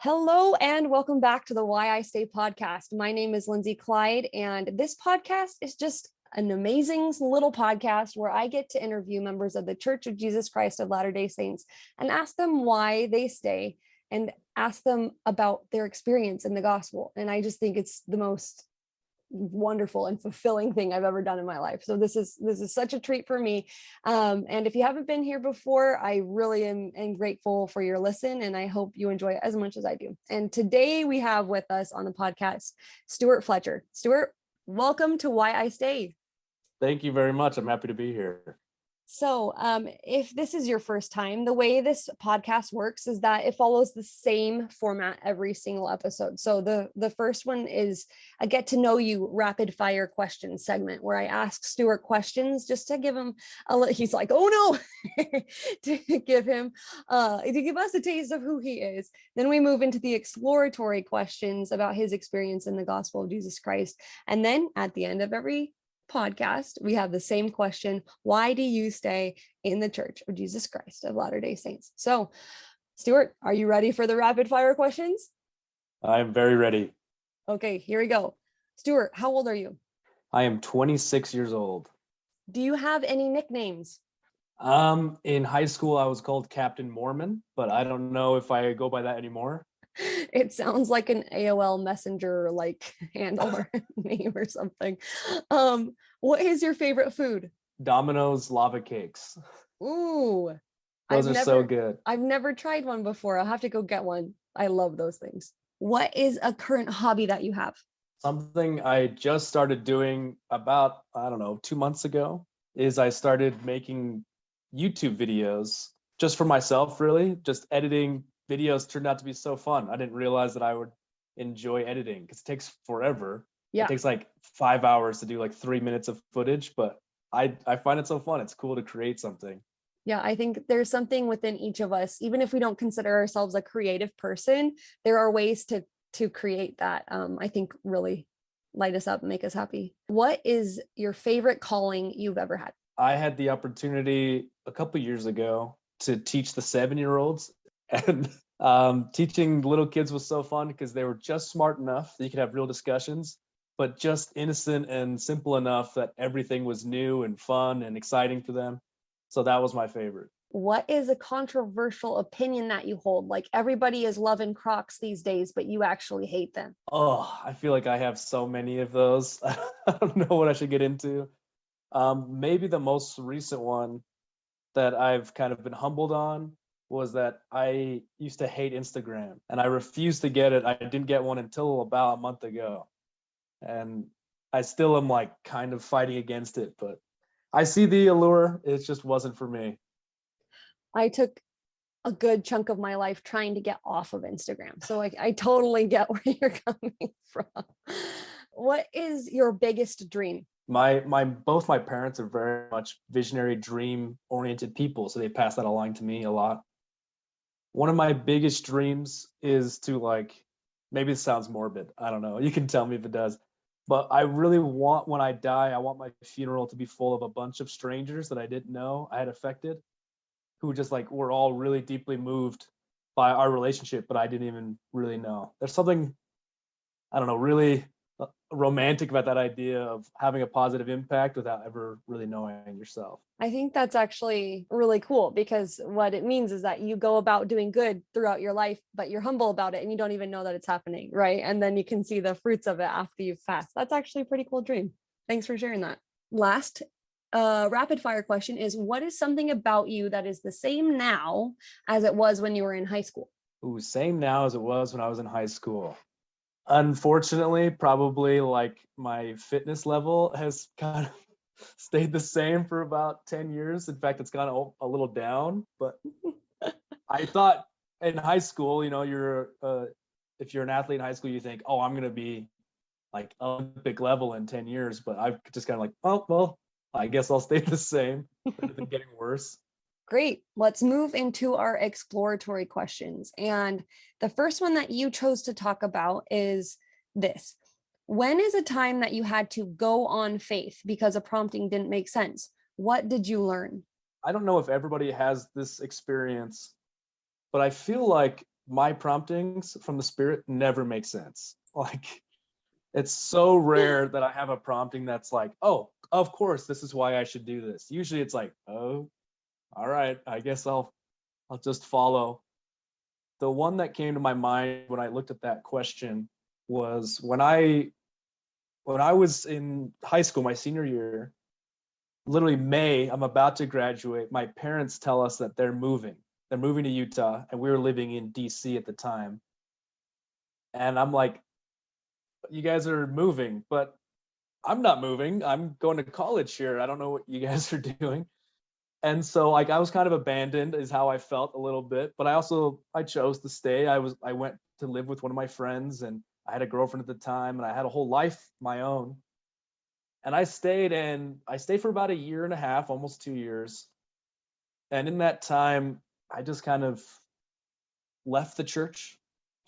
Hello and welcome back to the Why I Stay podcast. My name is Lindsay Clyde, and this podcast is just an amazing little podcast where I get to interview members of the Church of Jesus Christ of Latter-day Saints and ask them why they stay and ask them about their experience in the gospel. And I just think it's the most wonderful and fulfilling thing I've ever done in my life. So this is such a treat for me. And if you haven't been here before, I really am grateful for your listen, and I hope you enjoy it as much as I do. And today we have with us on the podcast, Stewart Fletcher. Stewart, welcome to Why I Stay. Thank you very much. I'm happy to be here. So if this is your first time, the way this podcast works is that it follows the same format every single episode. So the first one is a get to know you rapid fire question segment where I ask Stewart questions just to give him he's like, oh no, to give us a taste of who he is. Then we move into the exploratory questions about his experience in the gospel of Jesus Christ. And then at the end of every podcast, we have the same question: why do you stay in the Church of Jesus Christ of Latter-day Saints? So, Stewart, are you ready for the rapid fire questions? I'm very ready. Okay, here we go. Stewart, how old are you? I am 26 years old. Do you have any nicknames? In high school, I was called Captain Mormon, but I don't know if I go by that anymore. It sounds like an AOL Messenger handle or name or something. What is your favorite food? Domino's lava cakes. Ooh, those are so good. I've never tried one before. I'll have to go get one. I love those things. What is a current hobby that you have? Something I just started doing about, 2 months ago is I started making YouTube videos just for myself, really. Just editing videos turned out to be so fun. I didn't realize that I would enjoy editing because it takes forever. Yeah. It takes 5 hours to do 3 minutes of footage, but I find it so fun. It's cool to create something. Yeah, I think there's something within each of us, even if we don't consider ourselves a creative person, there are ways to create that. I think really light us up and make us happy. What is your favorite calling you've ever had? I had the opportunity a couple years ago to teach the 7-year-olds. And teaching little kids was so fun because they were just smart enough that you could have real discussions, but just innocent and simple enough that everything was new and fun and exciting for them. So that was my favorite. What is a controversial opinion that you hold? Like, everybody is loving Crocs these days, but you actually hate them. Oh, I feel like I have so many of those. I don't know what I should get into. Maybe the most recent one that I've kind of been humbled on was that I used to hate Instagram and I refused to get it. I didn't get one until about a month ago. And I still am kind of fighting against it, but I see the allure. It just wasn't for me. I took a good chunk of my life trying to get off of Instagram. So I totally get where you're coming from. What is your biggest dream? Both my parents are very much visionary, dream oriented people. So they pass that along to me a lot. One of my biggest dreams is to maybe it sounds morbid. I don't know. You can tell me if it does. But I really want, when I die, I want my funeral to be full of a bunch of strangers that I didn't know I had affected, who just were all really deeply moved by our relationship, but I didn't even really know. There's something, I don't know, really romantic about that idea of having a positive impact without ever really knowing yourself. I think that's actually really cool, because what it means is that you go about doing good throughout your life, but you're humble about it and you don't even know that it's happening, right? And then you can see the fruits of it after you've passed. That's actually a pretty cool dream. Thanks for sharing that. Last rapid fire question is, what is something about you that is the same now as it was when you were in high school? Ooh, same now as it was when I was in high school. Unfortunately, probably my fitness level has kind of stayed the same for about 10 years. In fact, it's gone a little down, but I thought in high school, you're if you're an athlete in high school, you think, oh, I'm going to be Olympic level in 10 years, but I've just kind of oh, well, I guess I'll stay the same rather than getting worse. Great. Let's move into our exploratory questions. And the first one that you chose to talk about is this. When is a time that you had to go on faith because a prompting didn't make sense? What did you learn? I don't know if everybody has this experience, but I feel like my promptings from the Spirit never make sense. Like, it's so rare that I have a prompting that's like, oh, of course, this is why I should do this. Usually it's like, oh, all right, I guess I'll just follow. The one that came to my mind when I looked at that question was when I was in high school, my senior year, literally May, I'm about to graduate. My parents tell us that they're moving. They're moving to Utah, and we were living in DC at the time. And I'm like, you guys are moving, but I'm not moving. I'm going to college here. I don't know what you guys are doing. And so like I was kind of abandoned is how I felt a little bit, but I chose to stay. I went to live with one of my friends, and I had a girlfriend at the time, and I had a whole life my own. And I stayed for about a year and a half, almost 2 years. And in that time, I just kind of left the church.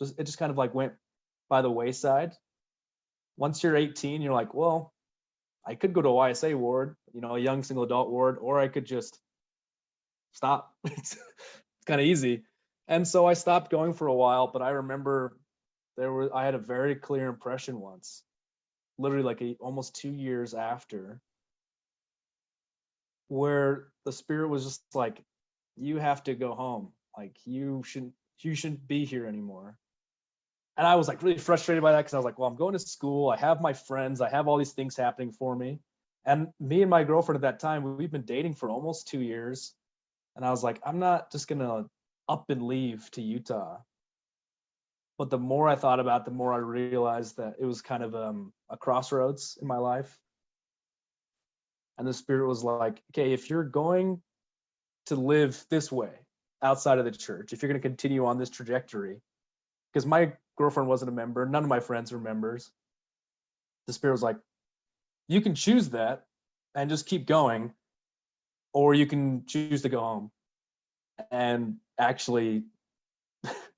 It just kind of like went by the wayside. Once you're 18, you're like, well, I could go to a YSA ward, a young single adult ward, or I could just stop. It's kind of easy. And so I stopped going for a while, but I remember I had a very clear impression once, literally like almost 2 years after, where the Spirit was just like, you have to go home. Like you shouldn't be here anymore. And I was like really frustrated by that because I was like, well, I'm going to school. I have my friends. I have all these things happening for me. And me and my girlfriend at that time, we've been dating for almost 2 years. And I was like, I'm not just going to up and leave to Utah. But the more I thought about it, the more I realized that it was kind of a crossroads in my life. And the Spirit was like, okay, if you're going to live this way outside of the church, if you're going to continue on this trajectory, because my girlfriend wasn't a member, none of my friends were members, the Spirit was like, you can choose that and just keep going, or you can choose to go home and actually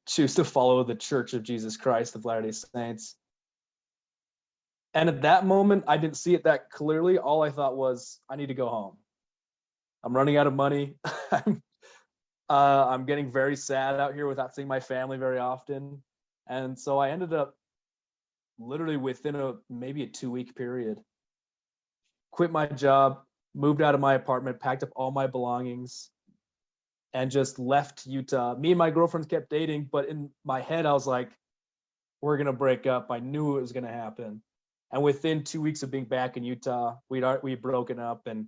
choose to follow the Church of Jesus Christ of Latter-day Saints. And at that moment, I didn't see it that clearly. All I thought was, I need to go home. I'm running out of money. I'm getting very sad out here without seeing my family very often. And so I ended up literally within maybe a 2-week period, quit my job, moved out of my apartment, packed up all my belongings, and just left Utah. Me and my girlfriend kept dating, but in my head, I was like, we're going to break up. I knew it was going to happen. And within 2 weeks of being back in Utah, we'd broken up, and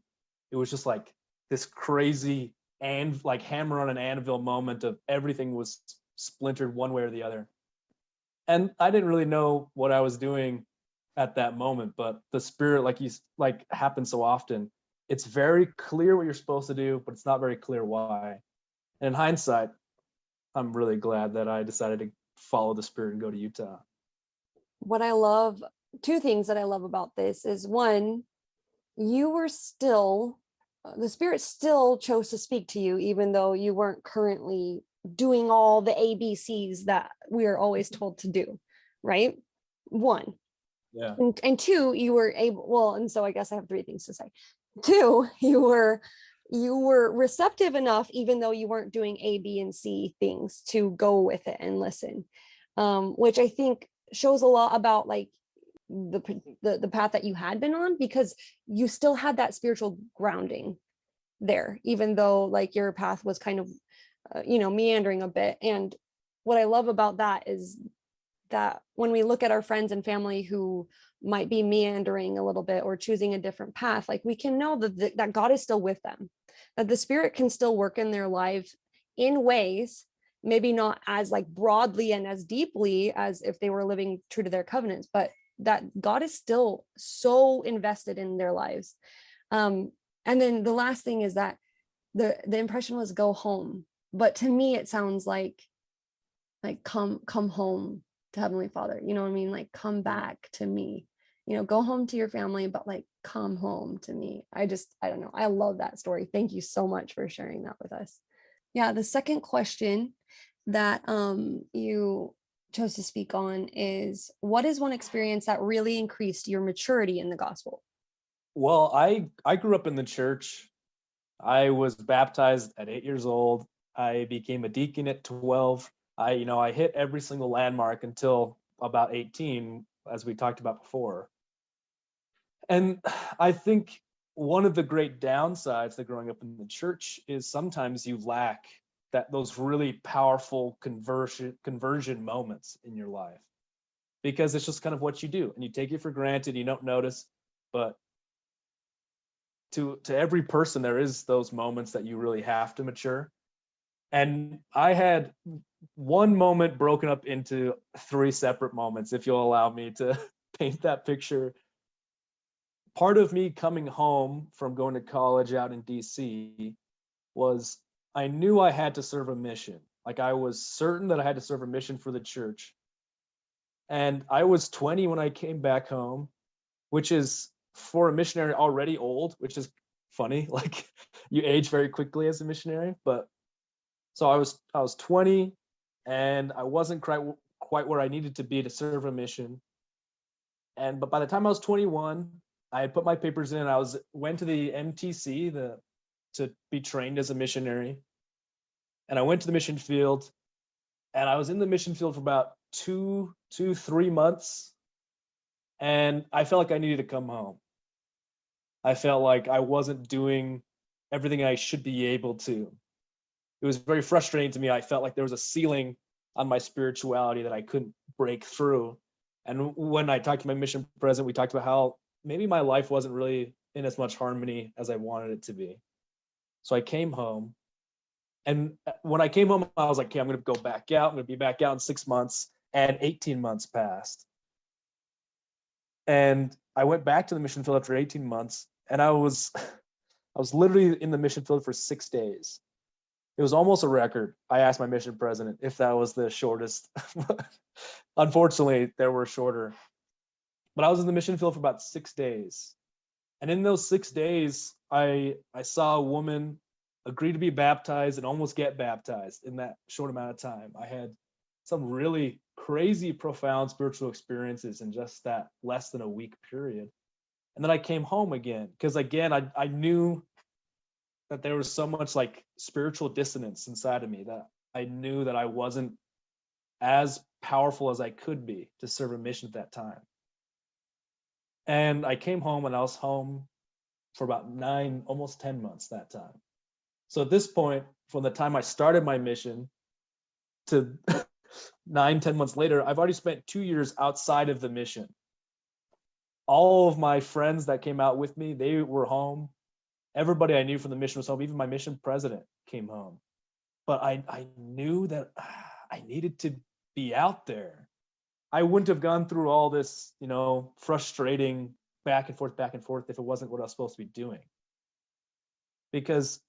it was just like this crazy and like hammer on an anvil moment of everything was splintered one way or the other. And I didn't really know what I was doing at that moment, but the Spirit, like happens so often. It's very clear what you're supposed to do, but it's not very clear why. And in hindsight, I'm really glad that I decided to follow the Spirit and go to Utah. What I love, two things that I love about this is, one, you were still, the Spirit still chose to speak to you, even though you weren't currently doing all the ABCs that we are always told to do, right? One. Yeah. And two, you were able, well, and so I guess I have three things to say. Two, you were receptive enough, even though you weren't doing A, B, and C things, to go with it and listen, which I think shows a lot about like the path that you had been on, because you still had that spiritual grounding there, even though like your path was kind of meandering a bit. And what I love about that is that when we look at our friends and family who might be meandering a little bit or choosing a different path, like we can know that God is still with them, that the Spirit can still work in their lives in ways, maybe not as like broadly and as deeply as if they were living true to their covenants, but that God is still so invested in their lives. And then the last thing is that the impression was go home. But to me, it sounds like come home to Heavenly Father. You know what I mean? Like, come back to me, go home to your family, but like, come home to me. I don't know. I love that story. Thank you so much for sharing that with us. Yeah. The second question that you chose to speak on is, what is one experience that really increased your maturity in the gospel? Well, I grew up in the church. I was baptized at 8 years old. I became a deacon at 12. I hit every single landmark until about 18, as we talked about before. And I think one of the great downsides to growing up in the church is sometimes you lack those really powerful conversion moments in your life, because it's just kind of what you do and you take it for granted, you don't notice. But to every person, there is those moments that you really have to mature. And I had one moment broken up into three separate moments, if you'll allow me to paint that picture. Part of me coming home from going to college out in DC was, I knew I had to serve a mission. Like, I was certain that I had to serve a mission for the church. And I was 20 when I came back home, which is, for a missionary, already old, which is funny. Like, you age very quickly as a missionary. But so I was 20, and I wasn't quite where I needed to be to serve a mission. But by the time I was 21, I had put my papers in. I went to the MTC to be trained as a missionary, and I went to the mission field, and I was in the mission field for about 3 months, and I felt like I needed to come home. I felt like I wasn't doing everything I should be able to. It was very frustrating to me. I felt like there was a ceiling on my spirituality that I couldn't break through. And when I talked to my mission president, we talked about how maybe my life wasn't really in as much harmony as I wanted it to be. So I came home. And when I came home, I was like, okay, I'm going to go back out. I'm going to be back out in 6 months. And 18 months passed. And I went back to the mission field after 18 months. And I was literally in the mission field for 6 days. It was almost a record. I asked my mission president if that was the shortest. Unfortunately, there were shorter. But I was in the mission field for about 6 days. And in those 6 days, I saw a woman agree to be baptized and almost get baptized in that short amount of time. I had some really crazy, profound spiritual experiences in just that less than a week period. And then I came home again, because again, I knew that there was so much like spiritual dissonance inside of me, that I knew that I wasn't as powerful as I could be to serve a mission at that time. And I came home, and I was home for about 9, almost 10 months that time. So at this point, from the time I started my mission to 9, 10 months later, I've already spent 2 years outside of the mission. All of my friends that came out with me, they were home. Everybody I knew from the mission was home. Even my mission president came home. But I knew that I needed to be out there. I wouldn't have gone through all this, frustrating back and forth if it wasn't what I was supposed to be doing. Because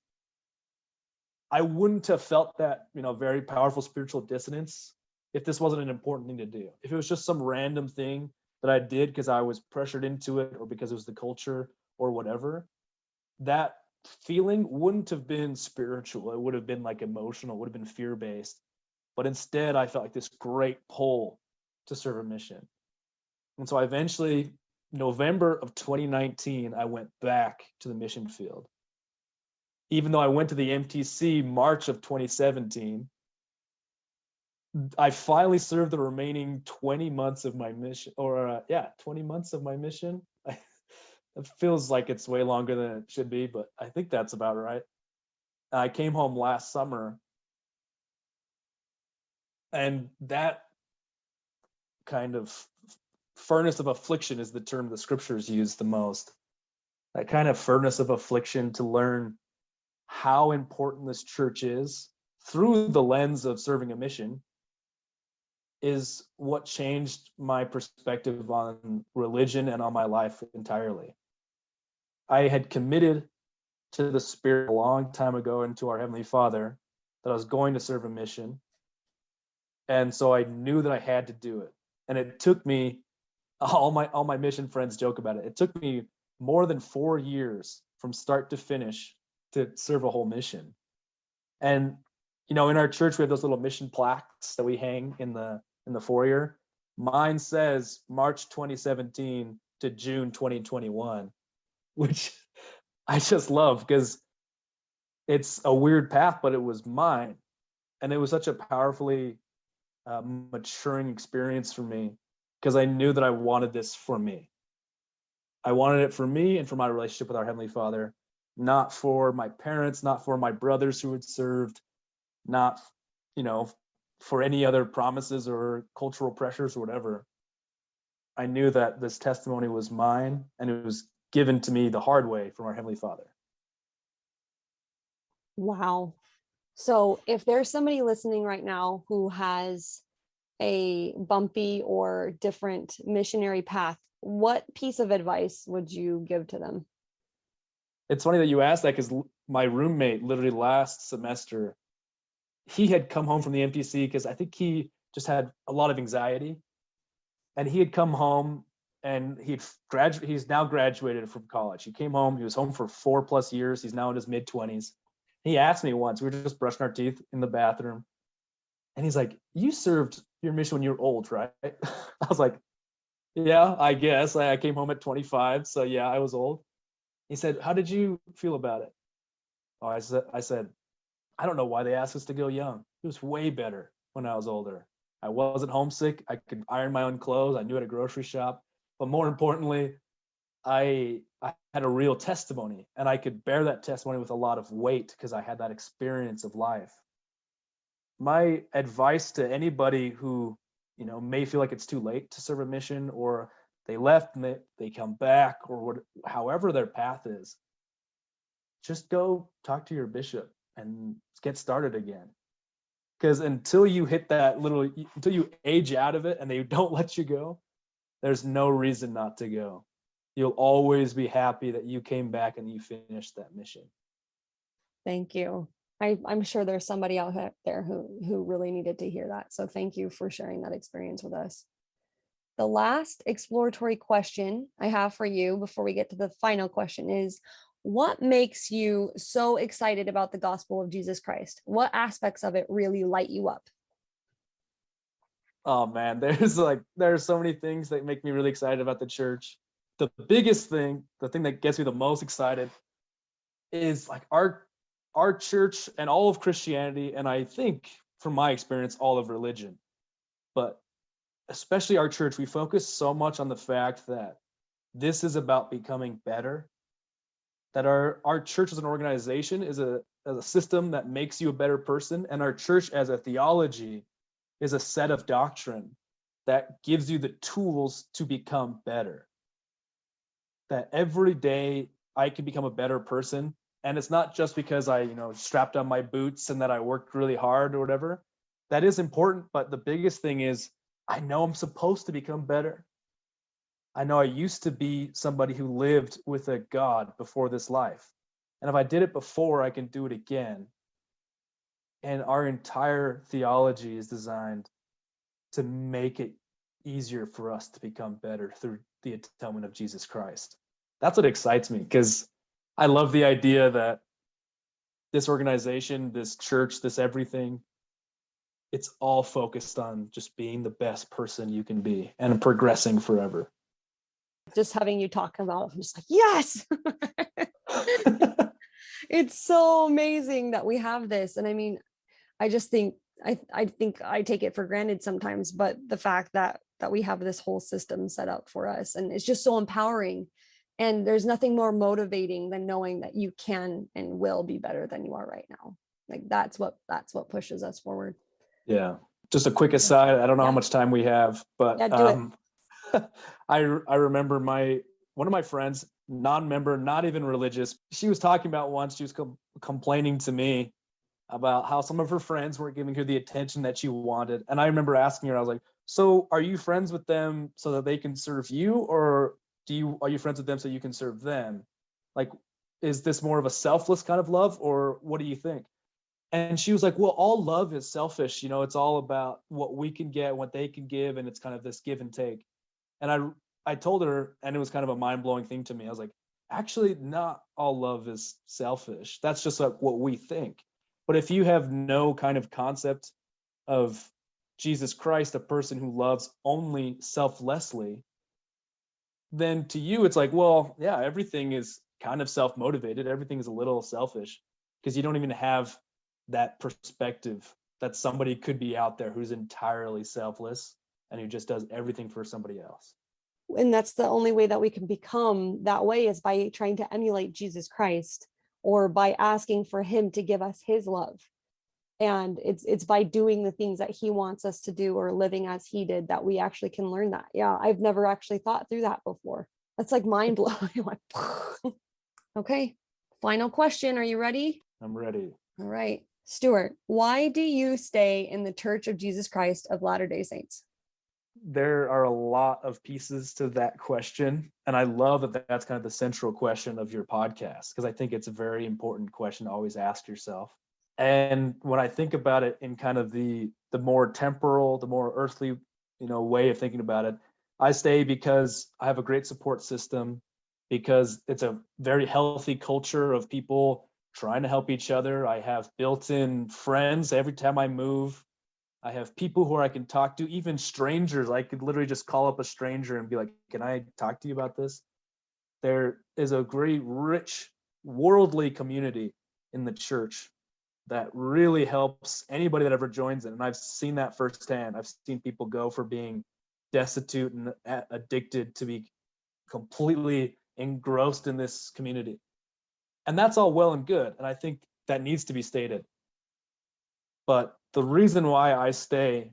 I wouldn't have felt that, very powerful spiritual dissonance if this wasn't an important thing to do. If it was just some random thing that I did because I was pressured into it, or because it was the culture or whatever, that feeling wouldn't have been spiritual. It would have been like emotional, would have been fear-based. But instead, I felt like this great pull to serve a mission. And so I eventually, November of 2019, I went back to the mission field. Even though I went to the MTC March of 2017, I finally served the remaining 20 months of my mission, 20 months of my mission. It feels like it's way longer than it should be, but I think that's about right. I came home last summer, and that kind of furnace of affliction is the term the scriptures use the most. That kind of furnace of affliction to learn how important this church is through the lens of serving a mission is what changed my perspective on religion and on my life entirely. I had committed to the Spirit a long time ago and to our Heavenly Father that I was going to serve a mission. And so I knew that I had to do it. And it took me, all my mission friends joke about it, it took me more than 4 years from start to finish to serve a whole mission. And in our church, we have those little mission plaques that we hang in the foyer. Mine says March 2017 to June 2021, which I just love, because it's a weird path, but it was mine. And it was such a powerfully maturing experience for me, because I knew that I wanted this for me. I wanted it for me and for my relationship with our Heavenly Father, not for my parents, not for my brothers who had served, not, for any other promises or cultural pressures or whatever. I knew that this testimony was mine and it was given to me the hard way from our Heavenly Father. Wow. So if there's somebody listening right now who has a bumpy or different missionary path, what piece of advice would you give to them? It's funny that you asked that, because my roommate literally last semester, he had come home from the MPC because I think he just had a lot of anxiety. And he had come home and he's now graduated from college. He came home, he was home for 4+ years. He's now in his mid-20s. He asked me once, we were just brushing our teeth in the bathroom. And he's like, "You served your mission when you were old, right?" I was like, "Yeah, I guess. I came home at 25. So yeah, I was old." He said, "How did you feel about it?" Oh, I said, "I don't know why they asked us to go young. It was way better when I was older. I wasn't homesick. I could iron my own clothes. I knew at a grocery shop. But more importantly, I had a real testimony, and I could bear that testimony with a lot of weight because I had that experience of life." My advice to anybody who, may feel like it's too late to serve a mission, or they left and they come back, or however their path is, just go talk to your bishop and get started again. Because until you age out of it and they don't let you go, there's no reason not to go. You'll always be happy that you came back and you finished that mission. Thank you. I'm sure there's somebody out there who really needed to hear that. So thank you for sharing that experience with us. The last exploratory question I have for you before we get to the final question is, what makes you so excited about the gospel of Jesus Christ? What aspects of it really light you up? Oh man, there's so many things that make me really excited about the church. The biggest thing, the thing that gets me the most excited, is like our church and all of Christianity, and I think from my experience, all of religion, but especially our church, we focus so much on the fact that this is about becoming better, that our church as an organization is a system that makes you a better person, and our church as a theology is a set of doctrine that gives you the tools to become better. That every day I can become a better person. And it's not just because I, strapped on my boots and that I worked really hard or whatever. That is important, but the biggest thing is I know I'm supposed to become better. I know I used to be somebody who lived with a God before this life. And if I did it before, I can do it again. And our entire theology is designed to make it easier for us to become better through the atonement of Jesus Christ. That's what excites me, because I love the idea that this organization, this church, this everything, it's all focused on just being the best person you can be and progressing forever. Just having you talk about it, I'm just like, yes. It's so amazing that we have this. And I mean, I just think I think I take it for granted sometimes, but the fact that we have this whole system set up for us, and it's just so empowering. And there's nothing more motivating than knowing that you can and will be better than you are right now. Like that's what pushes us forward. Yeah. Just a quick aside. I don't know how much time we have, but do it. I remember one of my friends, non-member, not even religious, she was talking about once, she was complaining to me about how some of her friends weren't giving her the attention that she wanted. And I remember asking her, I was like, "So are you friends with them so that they can serve you, or are you friends with them so you can serve them? Like, is this more of a selfless kind of love, or what do you think?" And she was like, "Well, all love is selfish. It's all about what we can get, what they can give, and it's kind of this give and take." And I told her, and it was kind of a mind-blowing thing to me. I was like, actually, not all love is selfish. That's just like what we think. But if you have no kind of concept of Jesus Christ, a person who loves only selflessly, then to you, it's like, well, yeah, everything is kind of self-motivated. Everything is a little selfish because you don't even have that perspective that somebody could be out there who's entirely selfless and who just does everything for somebody else. And that's the only way that we can become that way, is by trying to emulate Jesus Christ, or by asking for him to give us his love. And it's by doing the things that he wants us to do, or living as he did, that we actually can learn that. Yeah, I've never actually thought through that before. That's like mind blowing. Okay, final question. Are you ready? I'm ready. All right. Stewart, why do you stay in the Church of Jesus Christ of Latter-day Saints? There are a lot of pieces to that question, and I love that that's kind of the central question of your podcast, because I think it's a very important question to always ask yourself. And when I think about it in kind of the more temporal, the more earthly, way of thinking about it, I stay because I have a great support system, because it's a very healthy culture of people trying to help each other. I have built-in friends every time I move. I have people who I can talk to, even strangers. I could literally just call up a stranger and be like, can I talk to you about this? There is a great, rich, worldly community in the church that really helps anybody that ever joins it. And I've seen that firsthand. I've seen people go from being destitute and addicted to be completely engrossed in this community. And that's all well and good. And I think that needs to be stated. But the reason why I stay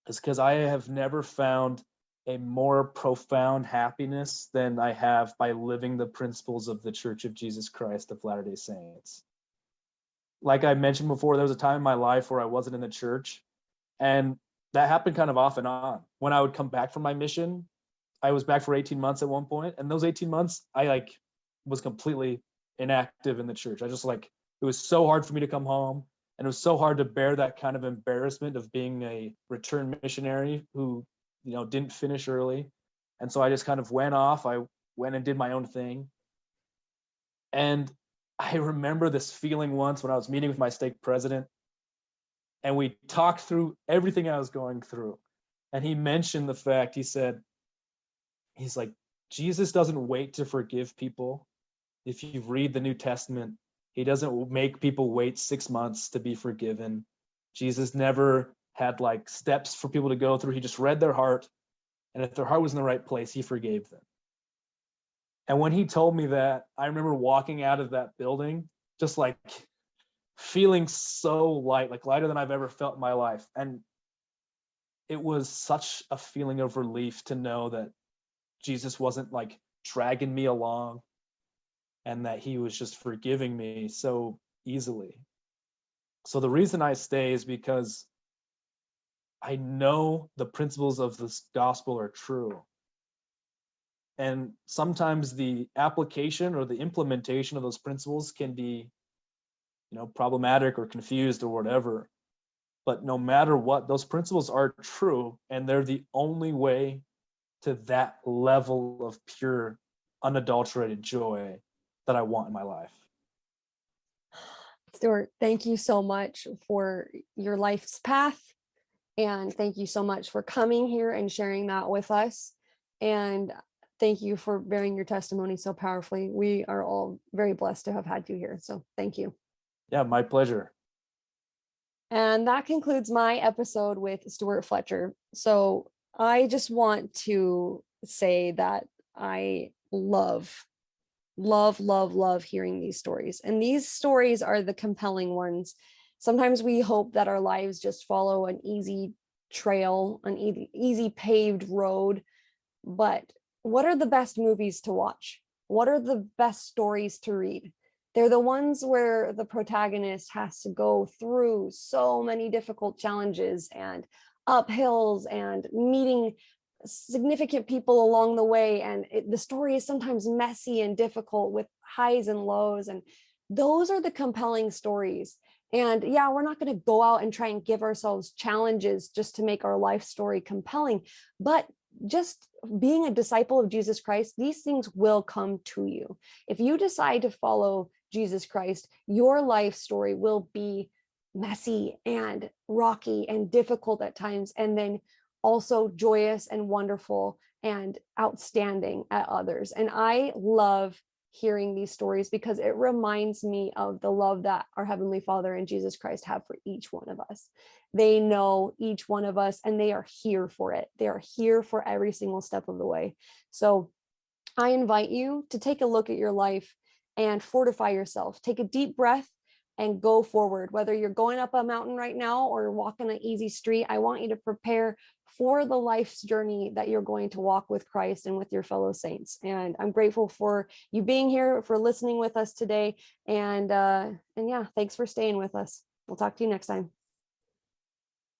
is because I have never found a more profound happiness than I have by living the principles of the Church of Jesus Christ of Latter-day Saints. Like I mentioned before, there was a time in my life where I wasn't in the church, and that happened kind of off and on. When I would come back from my mission, I was back for 18 months at one point, and those 18 months, I was completely inactive in the church. It was so hard for me to come home. And it was so hard to bear that kind of embarrassment of being a return missionary who, didn't finish early. And so I just kind of went off. I went and did my own thing. And I remember this feeling once when I was meeting with my stake president, and we talked through everything I was going through. And he mentioned the fact, he's like, Jesus doesn't wait to forgive people. If you read the New Testament, he doesn't make people wait 6 months to be forgiven. Jesus never had steps for people to go through. He just read their heart. And if their heart was in the right place, he forgave them. And when he told me that, I remember walking out of that building, just feeling so light, lighter than I've ever felt in my life. And it was such a feeling of relief to know that Jesus wasn't dragging me along, and that he was just forgiving me so easily. So the reason I stay is because I know the principles of this gospel are true. And sometimes the application or the implementation of those principles can be, problematic or confused or whatever. But no matter what, those principles are true, and they're the only way to that level of pure, unadulterated joy that I want in my life. Stewart, thank you so much for your life's path. And thank you so much for coming here and sharing that with us. And thank you for bearing your testimony so powerfully. We are all very blessed to have had you here. So thank you. Yeah, my pleasure. And that concludes my episode with Stewart Fletcher. So I just want to say that I love hearing these stories. And these stories are the compelling ones. Sometimes we hope that our lives just follow an easy trail, an easy paved road. But what are the best movies to watch? What are the best stories to read? They're the ones where the protagonist has to go through so many difficult challenges and uphills and meeting significant people along the way. And the story is sometimes messy and difficult with highs and lows. And those are the compelling stories. And yeah, we're not going to go out and try and give ourselves challenges just to make our life story compelling. But just being a disciple of Jesus Christ, these things will come to you. If you decide to follow Jesus Christ, your life story will be messy and rocky and difficult at times, and then also joyous and wonderful and outstanding at others. And I love hearing these stories, because it reminds me of the love that our Heavenly Father and Jesus Christ have for each one of us. They know each one of us, and they are here for it. They are here for every single step of the way. So I invite you to take a look at your life and fortify yourself. Take a deep breath and go forward. Whether you're going up a mountain right now or walking an easy street, I want you to prepare for the life's journey that you're going to walk with Christ and with your fellow saints. And I'm grateful for you being here, for listening with us today. And yeah, thanks for staying with us. We'll talk to you next time.